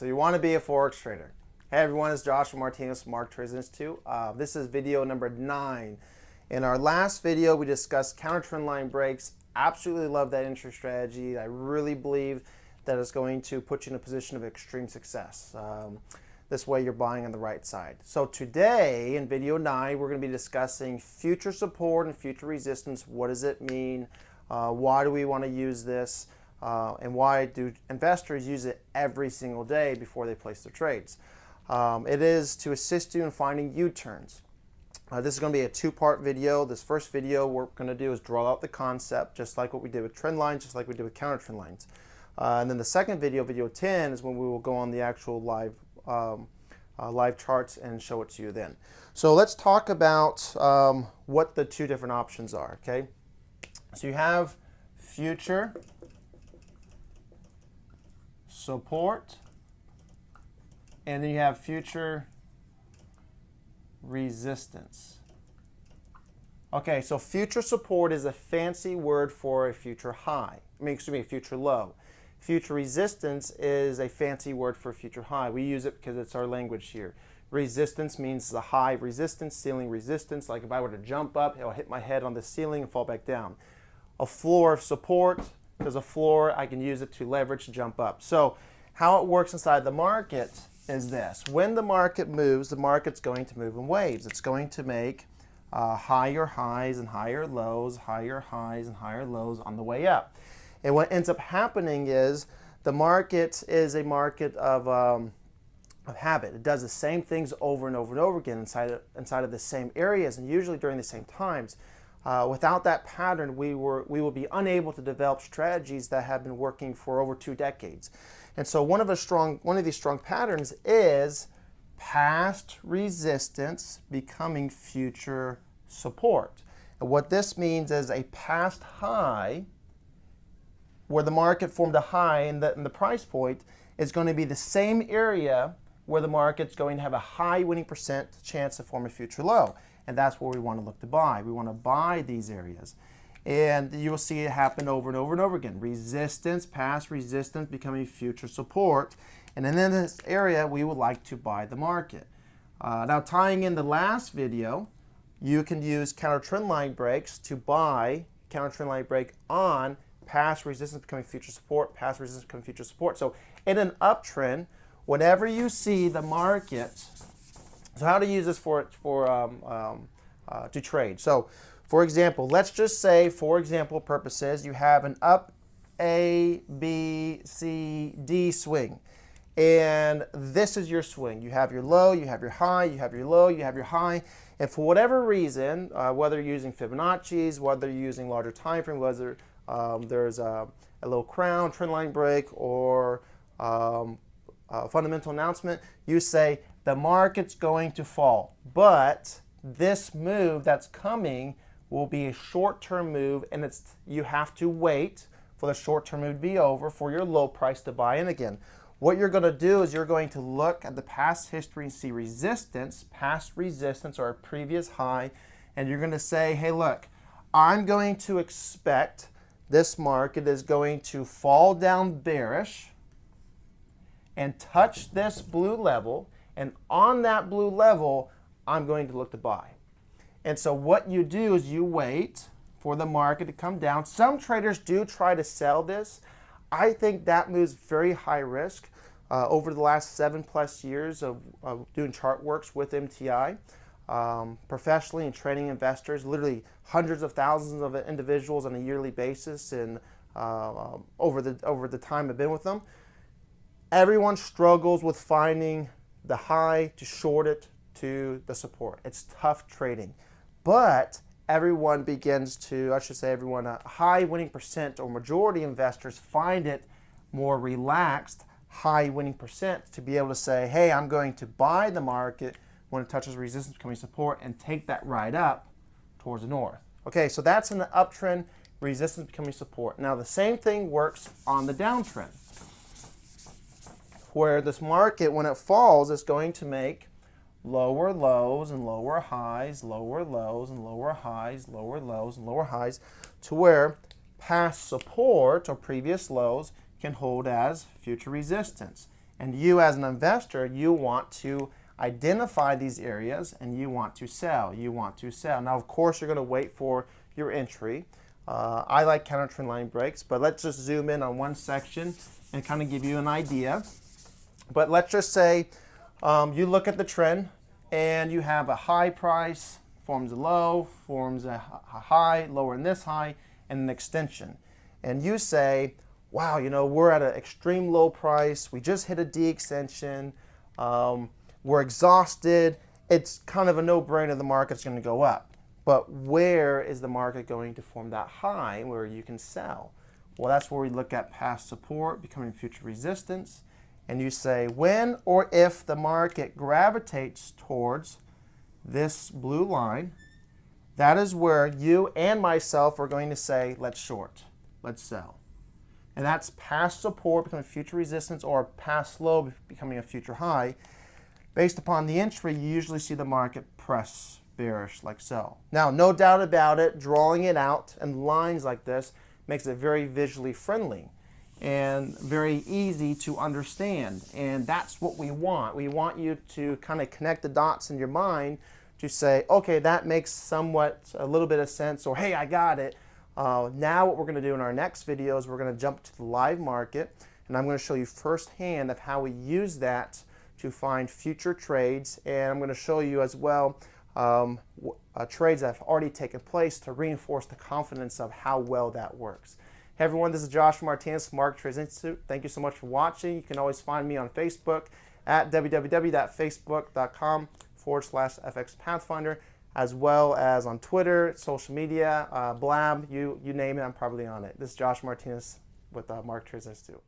So you want to be a Forex trader. Hey everyone, it's Joshua Martinez from Market Traders Institute. This is video number 9. In our last video, we discussed counter trend line breaks. Absolutely love that entry strategy. I really believe that it's going to put you in a position of extreme success. This way you're buying on the right side. So today in video 9, we're going to be discussing future support and future resistance. What does it mean? Why do we want to use this? And why do investors use it every single day before they place their trades? It is to assist you in finding U-turns. This is going to be a 2-part video. This first video we're going to do is draw out the concept, just like what we did with trend lines, just like we did with counter trend lines. And then the second video, video 10, is when we will go on the actual live charts and show it to you then. So let's talk about what the 2 different options are. Okay, so you have future support, and then you have future resistance. Okay, so future support is a fancy word for a future high. A future low. Future resistance is a fancy word for a future high. We use it because it's our language here. Resistance means the high resistance, ceiling resistance. Like if I were to jump up, it'll hit my head on the ceiling and fall back down. A floor of support, because a floor, I can use it to leverage to jump up. So how it works inside the market is this. When the market moves, the market's going to move in waves. It's going to make higher highs and higher lows, higher highs and higher lows on the way up. And what ends up happening is the market is a market of habit. It does the same things over and over and over again inside of the same areas and usually during the same times. Without that pattern, we will be unable to develop strategies that have been working for over 2 decades. And so one of these strong patterns is past resistance becoming future support. And what this means is a past high, where the market formed a high and the price point is going to be the same area where the market's going to have a high winning percent chance to form a future low. And that's where we want to look to buy. We want to buy these areas. And you'll see it happen over and over and over again. Resistance, past resistance becoming future support. And then in this area, we would like to buy the market. Now tying in the last video, you can use counter trend line breaks to buy counter trend line break on past resistance becoming future support, past resistance becoming future support. So in an uptrend, whenever you see the market, so how to use this to trade. So for example, let's just say, for example purposes, you have an up A, B, C, D swing. And this is your swing. You have your low, you have your high, you have your low, you have your high. And for whatever reason, whether you're using Fibonacci's, whether you're using larger time frame, whether there's a little crown, trend line break, or fundamental announcement, you say the market's going to fall. But this move that's coming will be a short-term move, and you have to wait for the short-term move to be over for your low price to buy in again. What you're going to do is you're going to look at the past history and see resistance, past resistance or a previous high, and you're going to say, hey look, I'm going to expect this market is going to fall down bearish and touch this blue level, and on that blue level I'm going to look to buy. And so what you do is you wait for the market to come down. Some traders do try to sell this. I think that moves very high risk. Over the last 7+ years of doing chart works with MTI, professionally and training investors, literally hundreds of thousands of individuals on a yearly basis, and over the time I've been with them, everyone struggles with finding the high to short it to the support. It's tough trading, but everyone begins to, everyone, a high winning percent or majority investors find it more relaxed, high winning percent, to be able to say, hey, I'm going to buy the market when it touches resistance becoming support and take that ride up towards the north. Okay, so that's in the uptrend, resistance becoming support. Now the same thing works on the downtrend, where this market, when it falls, is going to make lower lows and lower highs, lower lows and lower highs, lower lows and lower highs, to where past support or previous lows can hold as future resistance. And you as an investor, you want to identify these areas and you want to sell. You want to sell. Now, of course, you're going to wait for your entry. I like counter trend line breaks, but let's just zoom in on one section and kind of give you an idea. But let's just say you look at the trend and you have a high price, forms a low, forms a high, lower than this high, and an extension. And you say, wow, you know, we're at an extreme low price. We just hit a D extension. We're exhausted. It's kind of a no-brainer the market's going to go up. But where is the market going to form that high where you can sell? Well, that's where we look at past support becoming future resistance. And you say when or if the market gravitates towards this blue line, that is where you and myself are going to say, let's short, let's sell. And that's past support becoming future resistance or past low becoming a future high. Based upon the entry, you usually see the market press bearish like so. Now, no doubt about it, drawing it out in lines like this makes it very visually friendly and very easy to understand. And that's what we want. We want you to kind of connect the dots in your mind to say, okay, that makes somewhat a little bit of sense, or hey, I got it. Now what we're going to do in our next video is we're going to jump to the live market, and I'm going to show you firsthand of how we use that to find future trades, and I'm going to show you as well trades that have already taken place to reinforce the confidence of how well that works. Hey everyone, this is Josh Martinez from Market Traders Institute. Thank you so much for watching. You can always find me on Facebook at www.facebook.com/FX Pathfinder, as well as on Twitter, social media, Blab, you name it, I'm probably on it. This is Josh Martinez with Market Traders Institute.